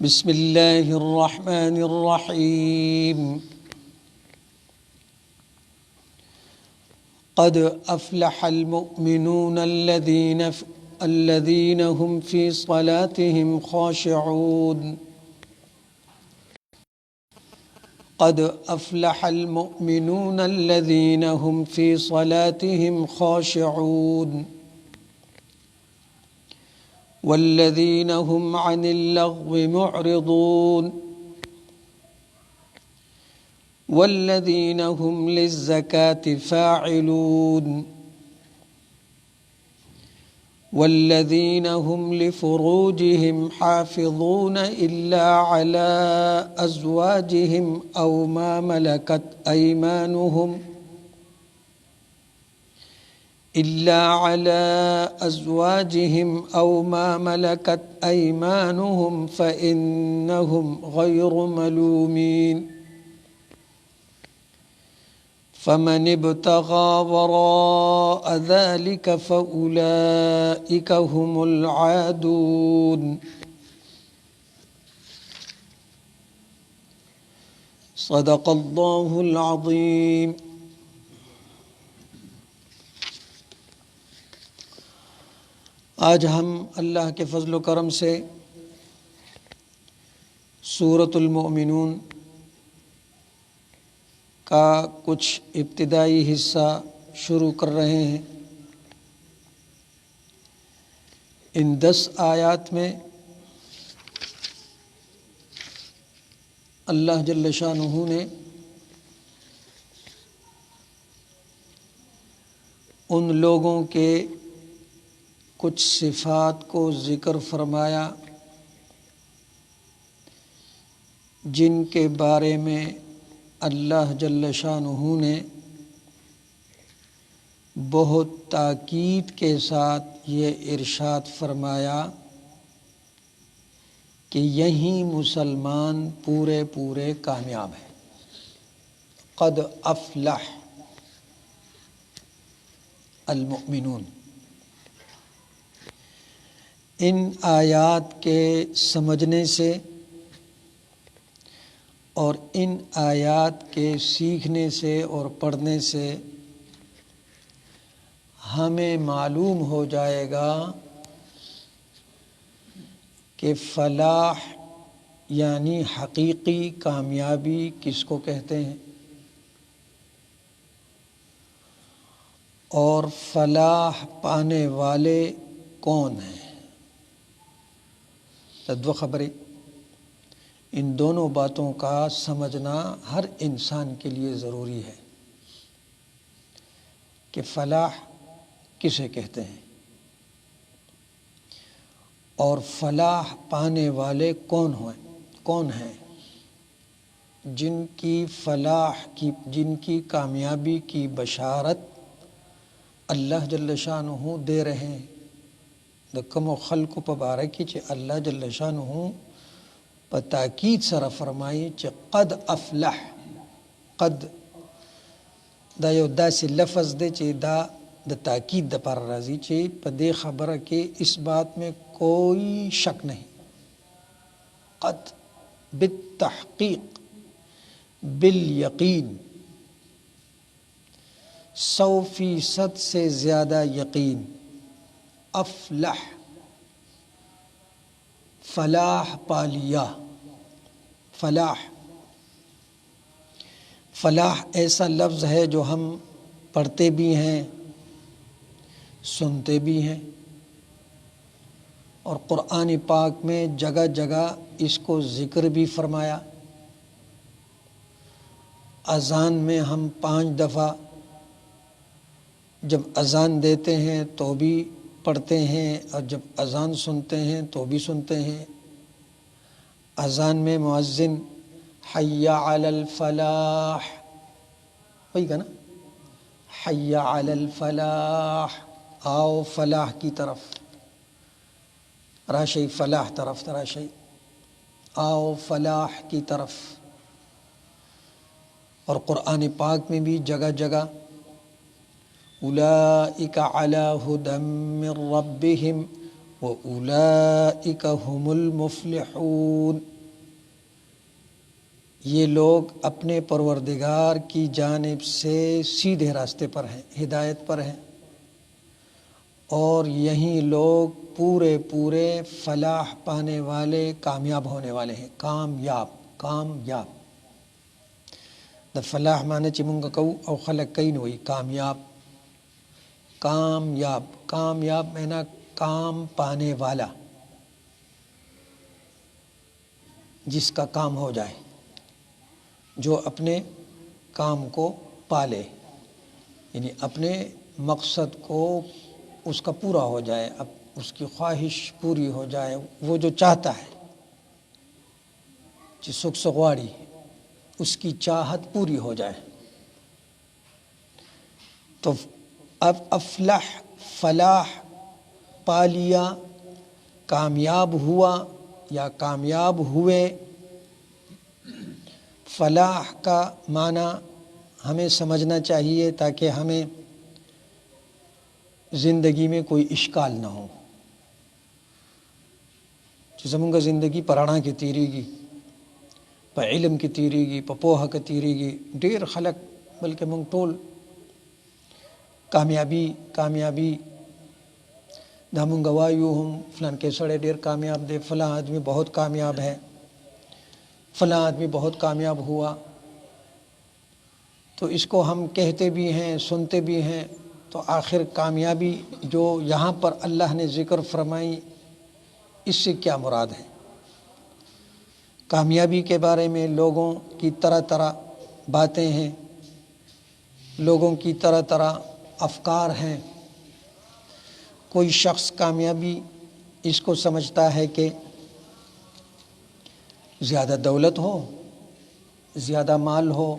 بسم الله الرحمن الرحيم. قد أفلح المؤمنون الذين هم في صلاتهم خاشعون. قد أفلح المؤمنون الذين هم في صلاتهم خاشعون والذين هم عن اللغو معرضون والذين هم للزكاة فاعلون والذين هم لفروجهم حافظون إلا على أزواجهم أو ما ملكت أيمانهم فإنهم غير ملومين. فمن ابتغى وراء ذلك فأولئك هم العادون. صدق اللہ العظیم. آج ہم اللہ کے فضل و کرم سے سورۃ المؤمنون کا کچھ ابتدائی حصہ شروع کر رہے ہیں. ان 10 آیات میں اللہ جل شانہ نے ان لوگوں کے کچھ صفات کو ذکر فرمایا جن کے بارے میں اللہ جل شانہ نے بہت تاکید کے ساتھ یہ ارشاد فرمایا کہ یہی مسلمان پورے کامیاب ہیں. قد افلح المؤمنون. ان آیات کے سمجھنے سے اور ان آیات کے سیکھنے سے اور پڑھنے سے ہمیں معلوم ہو جائے گا کہ فلاح یعنی حقیقی کامیابی کس کو کہتے ہیں اور فلاح پانے والے کون ہیں. دو خبریں. ان دونوں باتوں کا سمجھنا ہر انسان کے لیے ضروری ہے کہ فلاح کسے کہتے ہیں اور فلاح پانے والے کون ہیں جن کی فلاح کی جن کی کامیابی کی بشارت اللہ جل شانہ دے رہے ہیں. دکم و خلق پبارکی چھ اللہ جل شانہ تاکید سره فرمایي چې قد افلح. قد دا یو داسې لفظ دی چې دا د تاکید د پر راځي چې په دې خبره کې اس بات میں کوئی شک نہیں. قد بالتحقیق بالیقین 100% سے زیادہ یقین. افلح فلاح پالیا. فلاح ایسا لفظ ہے جو ہم پڑھتے بھی ہیں سنتے بھی ہیں اور قرآن پاک میں جگہ جگہ اس کو ذکر بھی فرمایا. اذان میں ہم 5 دفعہ جب اذان دیتے ہیں تو بھی پڑھتے ہیں اور جب اذان سنتے ہیں تو بھی سنتے ہیں. اذان میں مؤذن حی علی الفلاح وہی کا نا حی علی الفلاح آؤ فلاح کی طرف راشی فلاح طرف تراشی آؤ فلاح کی طرف. اور قرآن پاک میں بھی جگہ جگہ اولئک علی ھدی من ربہم وَأُولَئِكَ هُمُ الْمُفْلِحُونَ، یہ لوگ اپنے پروردگار کی جانب سے سیدھے راستے پر ہیں، ہدایت پر ہیں، اور یہی لوگ پورے پورے فلاح پانے والے، کامیاب ہونے والے ہیں۔ کامیاب دا فلاح معنی چې مونږ کوو او خلق کوي نو وایي کامیاب معنی کام پانے والا، جس کا کام ہو جائے، جو اپنے کام کو پالے، یعنی اپنے مقصد کو اس کا پورا ہو جائے، اب اس کی خواہش پوری ہو جائے، وہ جو چاہتا ہے کہ سکھ سغواڑی اس کی چاہت پوری ہو جائے۔ تو اب افلح، فلاح، پا لیا، کامیاب ہوا یا کامیاب ہوئے۔ فلاح کا معنی ہمیں سمجھنا چاہیے تاکہ ہمیں زندگی میں کوئی اشکال نہ ہو۔ چې زمونږ زندگی په رڼا کې تیریږي، په علم کې تیریږي، په پوهه کې تیریږي، ډیر خلک بلکې مونږ ټول کامیابی دا مونږ وایو هم فلان کې سړی ډیر کامیاب دی، فلاں آدمی بہت کامیاب ہے، فلاں آدمی بہت کامیاب ہوا، تو اس کو ہم کہتے بھی ہیں، سنتے بھی ہیں۔ تو آخر کامیابی جو یہاں پر اللہ نے ذکر فرمائی، اس سے کیا مراد ہے؟ کامیابی کے بارے میں لوگوں کی طرح طرح باتیں ہیں، لوگوں کی طرح طرح افکار ہیں۔ کوئی شخص کامیابی اس کو سمجھتا ہے کہ زیادہ دولت ہو، زیادہ مال ہو،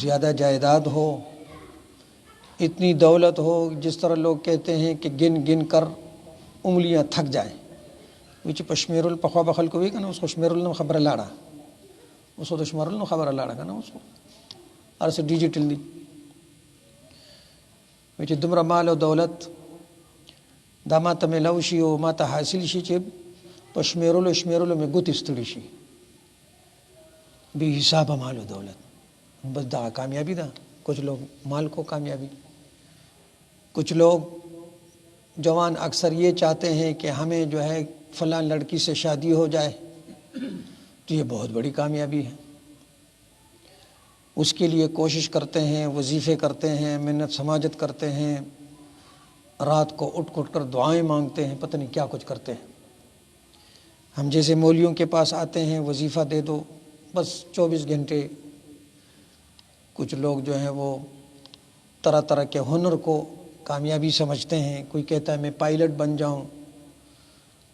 زیادہ جائیداد ہو، اتنی دولت ہو جس طرح لوگ کہتے ہیں کہ گن گن کر انگلیاں تھک جائیں۔ وچ پشمیر الپخوا بخل کو بھی کنا اس کو شمیر النم خبر لاڑا، اس کو شمیر النم خبر لاڑا کنا اس کو ارس ڈیجیٹل دی وچ دمرا مال و دولت دا ما ته ملاو شي او ما ته حاصل شي چې پشمیرلو میں گت استڑی شي، بے حساب مال و دولت، بس دا کامیابی دا۔ کچھ لوگ مال کو کامیابی، کچھ لوگ جوان اکثر یہ چاہتے ہیں کہ ہمیں جو ہے فلاں لڑکی سے شادی ہو جائے، تو یہ بہت بڑی کامیابی ہے۔ اس کے لیے کوشش کرتے ہیں، وظیفے کرتے ہیں، منت سماجت کرتے ہیں، رات کو اٹھ کر دعائیں مانگتے ہیں، پتہ نہیں کیا کچھ کرتے ہیں۔ ہم جیسے مولیوں کے پاس آتے ہیں، وظیفہ دے دو، بس 24 گھنٹے۔ کچھ لوگ جو ہیں وہ طرح طرح کے ہنر کو کامیابی سمجھتے ہیں۔ کوئی کہتا ہے میں پائلٹ بن جاؤں،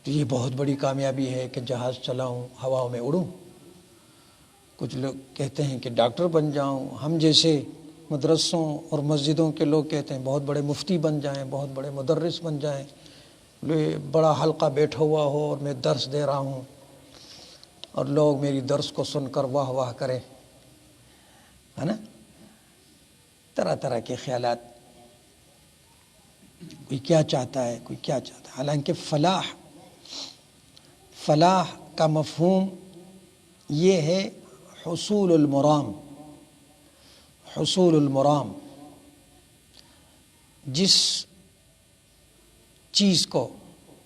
تو یہ بہت بڑی کامیابی ہے کہ جہاز چلاؤں، ہواؤں میں اڑوں۔ کچھ لوگ کہتے ہیں کہ ڈاکٹر بن جاؤں۔ ہم جیسے مدرسوں اور مسجدوں کے لوگ کہتے ہیں بہت بڑے مفتی بن جائیں، بہت بڑے مدرس بن جائیں، بڑا حلقہ بیٹھا ہوا ہو اور میں درس دے رہا ہوں اور لوگ میری درس کو سن کر واہ واہ کریں، ہے نا؟ طرح طرح کے خیالات۔ کوئی کیا چاہتا ہے، کوئی کیا چاہتا ہے۔ حالانکہ فلاح کا مفہوم یہ ہے حصول المرام۔ جس چیز کو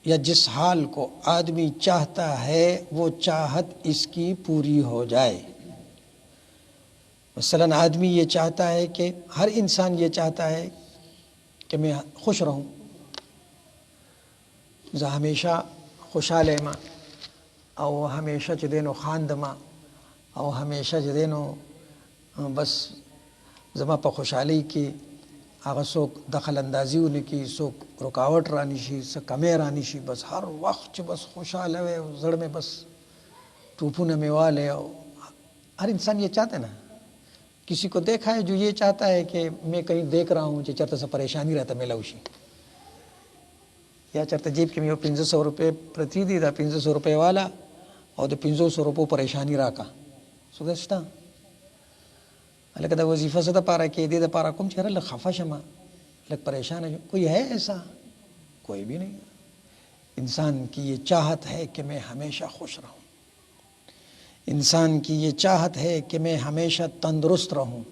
یا جس حال کو آدمی چاہتا ہے وہ چاہت اس کی پوری ہو جائے۔ مثلاً آدمی یہ چاہتا ہے کہ ہر انسان یہ چاہتا ہے کہ میں خوش رہوں، ہمیشہ خوشحال ما او ہمیشہ چدینو خاندما او ہمیشہ چدینو بس زما په خوشحالی کې هغه څوک دخل اندازی ونه کی، څوک رکاوٹ رانی شي، څه کمی رانی شي، بس ہر وقت چې بس خوشحاله وي، زړه میں بس ټوپونه مې والے۔ ہر انسان یہ چاہتا ہے نا۔ کسی کو دیکھا ہے جو یہ چاہتا ہے کہ میں کہیں دیکھ رہا ہوں کہ چرته سے پریشانی رہتا ملاو شي، یا چرته جیب کې مې 500 روپے پرتی دي، دا 500 روپے والا او د 500 روپو پریشانی راکا سودستا لکه دا وظیفه څه د پاره کې دې د پاره کوم چې لږ خفه شمه، لږ پریشان شم۔ کوئی ہے ایسا؟ کوئی بھی نہیں۔ انسان کی یہ چاہت ہے کہ میں ہمیشہ خوش رہوں، انسان کی یہ چاہت ہے کہ میں ہمیشہ تندرست رہوں،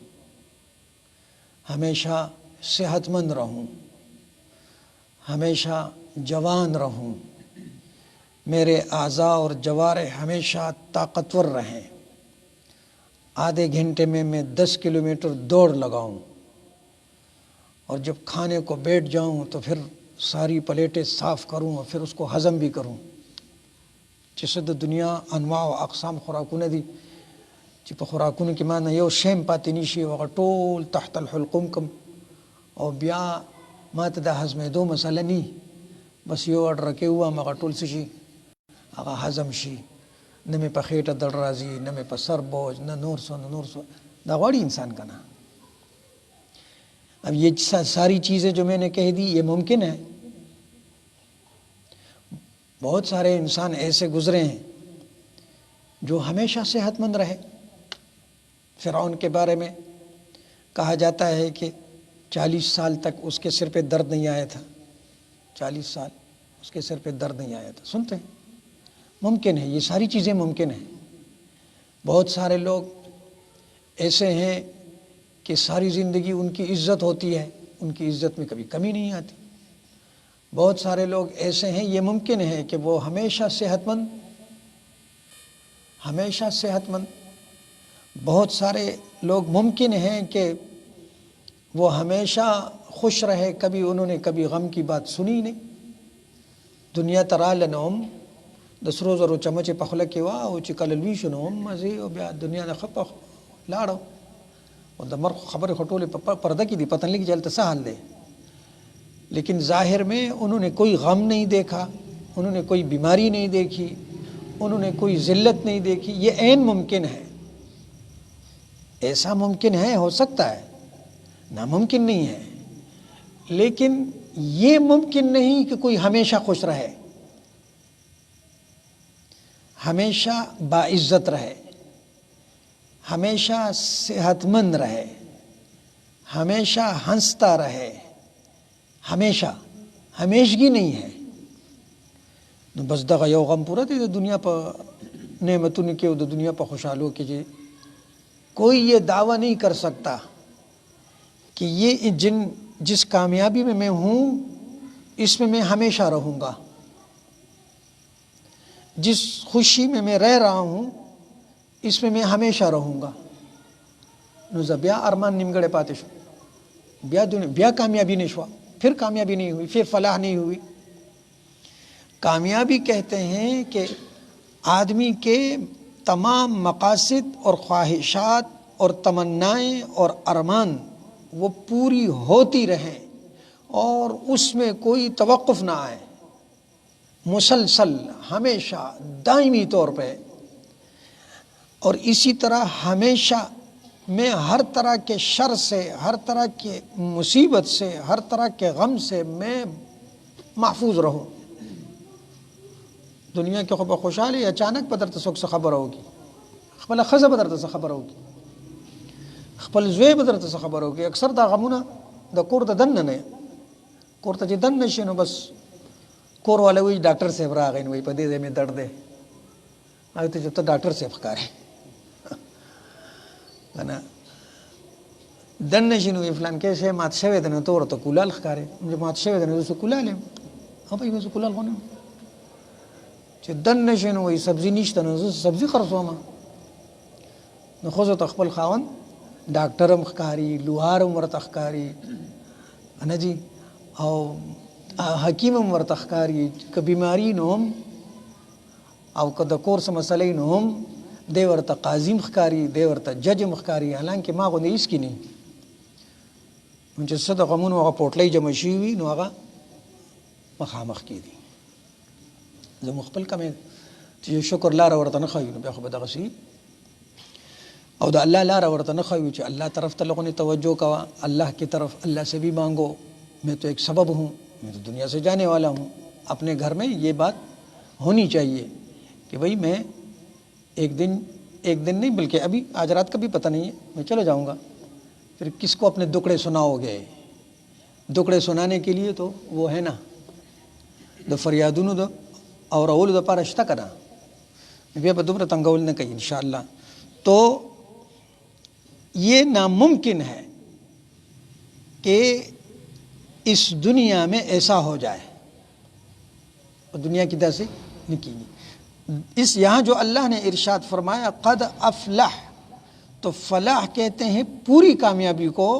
ہمیشہ صحت مند رہوں، ہمیشہ جوان رہوں، میرے اعضاء اور جوارح ہمیشہ طاقتور رہیں، آدھے گھنٹے میں 10 کلومیٹر دوڑ لگاؤں، اور جب کھانے کو بیٹھ جاؤں تو پھر ساری پلیٹیں صاف کروں اور پھر اس کو ہضم بھی کروں۔ جیسے تو دنیا انواع و اقسام خوراکونه دي چې په خوراکونو کې ما نه یو شیم پاتې نشي، هغه ټول تحت الحلقوم کم، او بیا ما ته د هضمېدو مسله نی، بس یو اډر کې ووایم هغه ټول څه شي، هغه هضم شي، نه مې په خېټه درد راځي، نه مې په سر بوج، نه نور څه دا غواړي انسان کا نا۔ اب یہ ساری چیزیں جو میں نے کہہ دی یہ ممکن ہے؟ بہت سارے انسان ایسے گزرے ہیں جو ہمیشہ صحت مند رہے۔ فرعون کے بارے میں کہا جاتا ہے کہ 40 سال تک اس کے سر پہ درد نہیں آیا تھا، 40 سال اس کے سر پہ درد نہیں آیا تھا۔ سنتے ہیں ممکن ہے، یہ ساری چیزیں ممکن ہیں۔ بہت سارے لوگ ایسے ہیں کہ ساری زندگی ان کی عزت ہوتی ہے، ان کی عزت میں کبھی کمی نہیں آتی۔ بہت سارے لوگ ایسے ہیں، یہ ممکن ہے کہ وہ ہمیشہ صحت مند۔ بہت سارے لوگ ممکن ہیں کہ وہ ہمیشہ خوش رہے، کبھی انہوں نے کبھی غم کی بات سنی نہیں۔ دنیا ترالنوم دسرو زرو چمچ پخله کې وا او چې کله لوي شنو مزه او بیا دنیا نه خپه لاړو او د مرغ خبره خټولې په پرده کې دی، پتہ نہیں کہ چلتا سہل دے، لیکن ظاہر میں انہوں نے کوئی غم نہیں دیکھا، انہوں نے کوئی بیماری نہیں دیکھی، انہوں نے کوئی ذلت نہیں دیکھی۔ یہ عین ممکن ہے، ایسا ممکن ہے، ہو سکتا ہے، ناممکن نہیں ہے، لیکن یہ ممکن نہیں کہ کوئی ہمیشہ خوش رہے، ہمیشہ باعزت رہے، ہمیشہ صحت مند رہے، ہمیشہ ہنستا رہے، ہمیشگی نہیں ہے۔ نو بس دغه یو غم پوره دی د دنیا په نعمتونو کې او د دنیا په خوشحالو کې، چې کوئی یہ دعویٰ نہیں کر سکتا کہ یہ جس کامیابی میں میں ہوں اس میں ہمیشہ رہوں گا، جس خوشی میں رہ رہا ہوں اس میں ہمیشہ رہوں گا۔ نو بیا ارمان نیمګړی پاتې شو، بیا کامیابی نہیں شوا، پھر کامیابی نہیں ہوئی، پھر فلاح نہیں ہوئی۔ کامیابی کہتے ہیں کہ آدمی کے تمام مقاصد اور خواہشات اور تمنائیں اور ارمان وہ پوری ہوتی رہیں اور اس میں کوئی توقف نہ آئے، مسلسل، ہمیشہ، دائمی طور پہ۔ اور اسی طرح ہمیشہ میں ہر طرح کے شر سے، ہر طرح کے مصیبت سے، ہر طرح کے غم سے میں محفوظ رہوں۔ دنیا کې خو به خوشحالي اچانک به درته څوک څه خبره وکړي، خپله ښځه به درته څه خبره وکړي، خپل زوی به درته څه خبره وکړي، اکثر دا غمونه د کور د دننه نه، کور ته چې دننه شي نو بس کور والا وایي ډاکټر صاحب راغی، نو وایي په دې ځای مې درد دی، هغې ته چې ته ډاکټر صاحب ښکارې که نه، دننه شي نو وایي فلانکی شی مات شوی دی، نو ته ورته کولال ښکارې، چې مات شوی دی نو زه کولال یم، هغه وایي زه کولال خو نه یم، چې دننه شي نو وایي سبزي نشته، نو زه سبزي خرڅوم، نو ښځو ته خپل خاوند ډاکټر هم ښکاري، لوهار هم ورته ښکاري، نه جي، او حکیم هم ورته ښکاري، که بیماري نو هم او که د کور څه مسلې نو هم دی ورته قاضي هم ښکاري، دی ورته جج هم ښکاري، حالانکې ما غوندې هېڅ کې نه وي، نو چې څه د غمونو هغه پوټلی جمع شوي وي نو هغه مخامخ کېدي. زموږ خپل کمې چې شکر لاره ورته نه ښایو نو بیا خو به دغسې، اور دا اللہ لا ورته نه ښایو چې الله طرف ته لغونی توجہ کوا، اللہ کی طرف، اللہ سے بھی مانگو، میں تو ایک سبب ہوں، میں تو دنیا سے جانے والا ہوں۔ اپنے گھر میں یہ بات ہونی چاہیے کہ بھئی میں ایک دن نہیں بلکہ ابھی آج رات کا بھی پتہ نہیں ہے، میں چلے جاؤں گا، پھر کس کو اپنے دکڑے سناؤ گے؟ دکڑے سنانے کے لیے تو وہ ہے نا د فریادونو د اورولو دپاره شته که نه، بیا به دومره تنګول نه کوي انشاءاللہ. تو یہ ناممکن ہے کہ اس دنیا میں ایسا ہو جائے، دنیا کی طرح سے نکی. اس یہاں جو اللہ نے ارشاد فرمایا قد افلح، تو فلاح کہتے ہیں پوری کامیابی کو،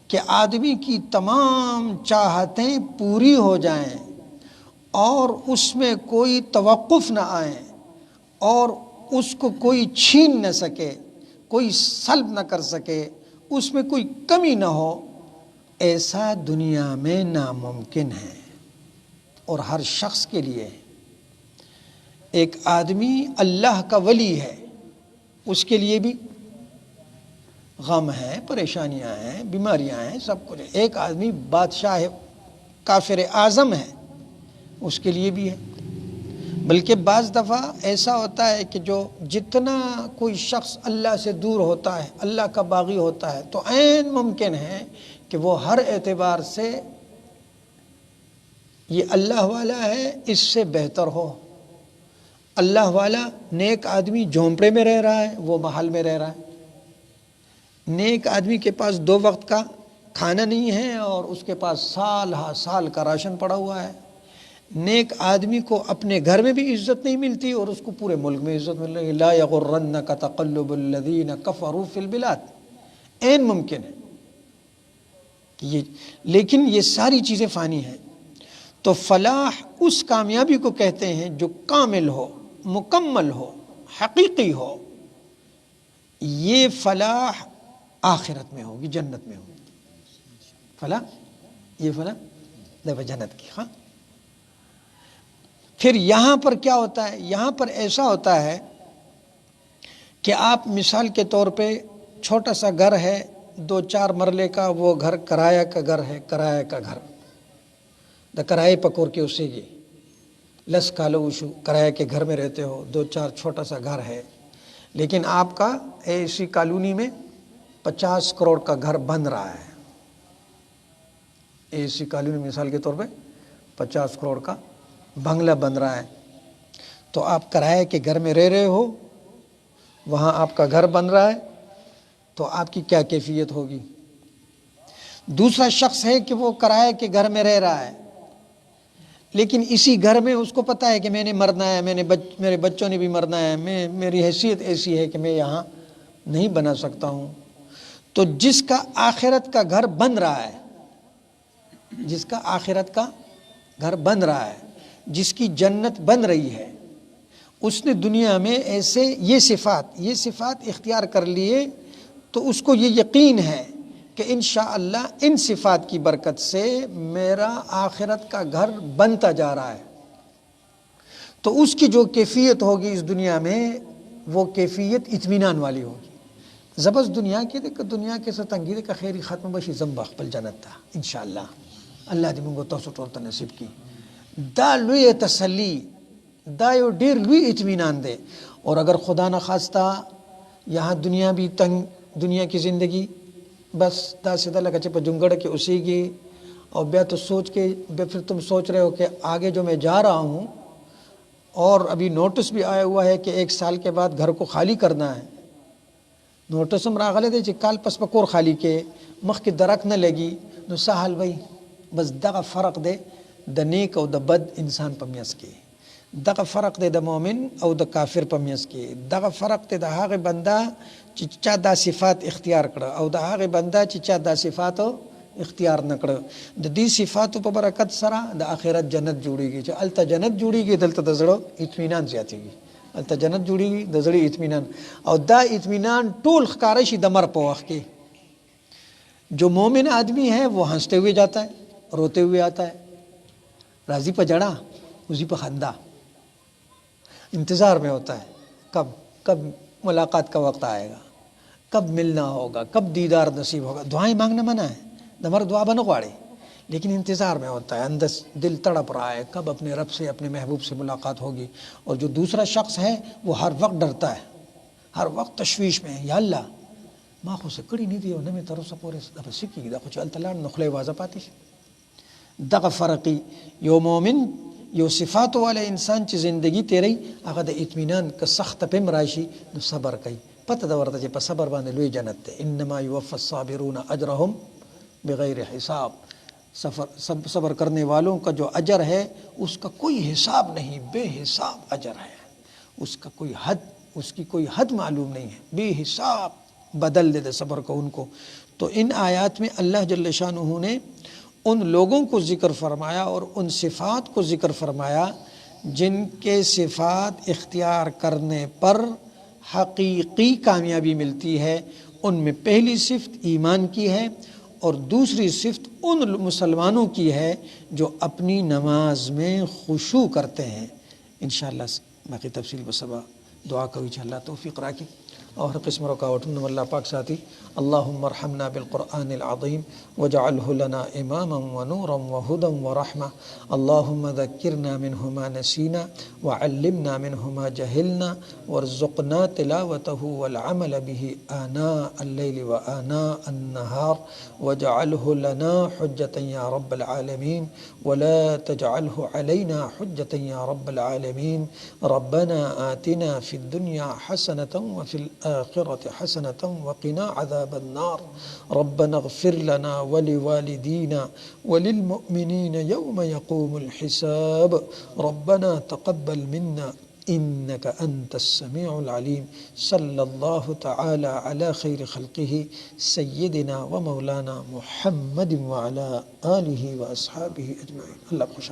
کہ آدمی کی تمام چاہتیں پوری ہو جائیں اور اس میں کوئی توقف نہ آئیں اور اس کو کوئی چھین نہ سکے، کوئی سلب نہ کر سکے، اس میں کوئی کمی نہ ہو. ایسا دنیا میں ناممکن ہے. اور ہر شخص کے لیے ایک آدمی اللہ کا ولی ہے، اس کے لیے بھی غم ہے، پریشانیاں ہیں، بیماریاں ہیں، سب کچھ. ایک آدمی بادشاہ کافر اعظم ہے، اس کے لیے بھی ہے. بلکہ بعض دفعہ ایسا ہوتا ہے کہ جو جتنا کوئی شخص اللہ سے دور ہوتا ہے، اللہ کا باغی ہوتا ہے، تو عین ممکن ہے کہ وہ ہر اعتبار سے یہ اللہ والا ہے اس سے بہتر ہو. اللہ والا نیک آدمی جھونپڑے میں رہ رہا ہے، وہ محل میں رہ رہا ہے. نیک آدمی کے پاس 2 وقت کا کھانا نہیں ہے اور اس کے پاس سال ہا سال کا راشن پڑا ہوا ہے. نیک آدمی کو اپنے گھر میں بھی عزت نہیں ملتی اور اس کو پورے ملک میں عزت مل رہی ہے. لا یغرنک تقلب الذین کفروا فی البلاد. عین ممکن ہے کہ یہ، لیکن یہ ساری چیزیں فانی ہیں. تو فلاح اس کامیابی کو کہتے ہیں جو کامل ہو، مکمل ہو، حقیقی ہو. یہ فلاح آخرت میں ہوگی، جنت میں ہوگی. فلاح، یہ فلاح دیکھو جنت کی. ہاں، پھر یہاں پر کیا ہوتا ہے؟ یہاں پر ایسا ہوتا ہے کہ آپ مثال کے طور پہ چھوٹا سا گھر ہے 2-4 مرلے کا، وہ گھر کرایہ کا گھر ہے. کرایہ کا گھر دا کرائے پکور کے اسے گی لس کالو وشو کرایہ کے گھر میں رہتے ہو، 2-4 چھوٹا سا گھر ہے. لیکن آپ کا ایسی کالونی میں 50 کروڑ کا گھر بن رہا ہے. ایسی کالونی مثال کے طور پہ 50 کروڑ کا بنگلہ بن رہا ہے. تو آپ کرائے کے گھر میں رہ رہے ہو، وہاں آپ کا گھر بن رہا ہے، تو آپ کی کیا کیفیت ہوگی؟ دوسرا شخص ہے کہ وہ کرائے کے گھر میں رہ رہا ہے، لیکن اسی گھر میں اس کو پتہ ہے کہ میں نے مرنا ہے، میرے بچوں نے بھی مرنا ہے، میری حیثیت ایسی ہے کہ میں یہاں نہیں بنا سکتا ہوں. تو جس کا آخرت کا گھر بن رہا ہے، جس کا آخرت کا گھر بن رہا ہے، جس کی جنت بن رہی ہے، اس نے دنیا میں ایسے یہ صفات اختیار کر لیے، تو اس کو یہ یقین ہے کہ انشاءاللہ ان صفات کی برکت سے میرا آخرت کا گھر بنتا جا رہا ہے. تو اس کی جو کیفیت ہوگی اس دنیا میں، وہ کیفیت اطمینان والی ہوگی. زبردست دنیا کی دنیا کے ستنگی کا خیری ختم بشی زمبا خپل جنت تا انشاءاللہ. اللہ دې موږ تاسو ټول ته نصیب کی. دا لوی تسلی، دا یو ډیر لوی اطمینان دے. اور اگر خدا نخواستہ یہاں دنیا بھی تنگ، دنیا کی زندگی بس دا سیدھا لگا چپا جنگڑ کے اسی گی، اور بیا تو سوچ کے بیا پھر تم سوچ رہے ہو کہ آگے جو میں جا رہا ہوں، اور ابھی نوٹس بھی آیا ہوا ہے کہ 1 سال کے بعد گھر کو خالی کرنا ہے. نوٹس ہم راغلے دے چې کال پس پکور خالی کے مخ کی درک نہ لگی نو سہل بھئی. بس دغه فرق دے د نیک او د بد انسان په میاس کې، دغه فرق دے د مومن او د کافر په میاس کې، دغه فرق دے د هغه بنده چې چا دا صفات اختیار کړه او د هغه بنده چې چا دا صفات اختیار نه کړه. د دې صفاتو په برکت سره د آخرت جنت جوړیږي. چې الته جنت جوړیږي دلته د زړه اطمینان زیاتیږي. الته جنت جوړیږي د زړه اطمینان، او دا اطمینان ټول ښکاره شي د مر په وخت کې. جو مومن آدمی ہے وہ ہنستے ہوئے جاتا ہے، روتے ہوئے آتا ہے، راضی پہ جڑا اسی پہ خندہ، انتظار میں ہوتا ہے کب ملاقات کا وقت آئے گا، کب ملنا ہوگا، کب دیدار نصیب ہوگا. دعائیں مانگنا منع ہے، دمر دعا بنو غواڑے، لیکن انتظار میں ہوتا ہے، اندر دل تڑپ رہا ہے کب اپنے رب سے، اپنے محبوب سے ملاقات ہوگی. اور جو دوسرا شخص ہے وہ ہر وقت ڈرتا ہے، ہر وقت تشویش میں ہے. یا اللہ ما خو سے کڑی نہیں دیو نمی تر اوسه پورې د سکی دا خو چې التلان نخله واځه پاتې شي. دغه فرقي یو مؤمن یو صفات والے انسان چې زندگی تیری هغه د اطمینان که سخت پم راشي نو صبر کوي، پته دا ورته چې په صبر باندې لوی جنت ده. انما یوفى الصابرون اجرهم بغیر حساب. صبر کرنے والوں کا جو اجر ہے اس کا کوئی حساب نہیں، بے حساب اجر ہے، اس کا کوئی حد، اس کی کوئی حد معلوم نہیں ہے، بے حساب بدل دے صبر کو ان کو. تو ان آیات میں اللہ جل شانہ نے ان لوگوں کو ذکر فرمایا اور ان صفات کو ذکر فرمایا جن کے صفات اختیار کرنے پر حقیقی کامیابی ملتی ہے. ان میں پہلی صفت ایمان کی ہے اور دوسری صفت ان مسلمانوں کی ہے جو اپنی نماز میں خشوع کرتے ہیں. انشاءاللہ باقی تفصیل بسبا دعا کوئی چھ اللہ توفیق راکی اور قسم رکاوٹن اللہ پاک ساتھی. اللہم ارحمنا بالقرآن العظیم وجعلہ لنا اماما ونورا وہدا ورحمہ. اللہم ذکرنا منہ ما نسینا وعلمنا منہ ما جہلنا وارزقنا تلاوته والعمل به آناء اللیل وآناء النہار وجعلہ لنا حجتا یا رب العالمین ولا تجعلہ علینا حجتا یا رب العالمین. ربنا آتنا فی الدنیا حسنة وفی الآخرة حسنة وقنا عذاب النار. ربنا اغفر لنا ولوالدينا وللمؤمنين يوم يقوم الحساب. ربنا تقبل منا إنك أنت السميع العليم. صلى الله تعالى على خير خلقه سيدنا ومولانا محمد وعلى آله وأصحابه أجمعين. الله خوش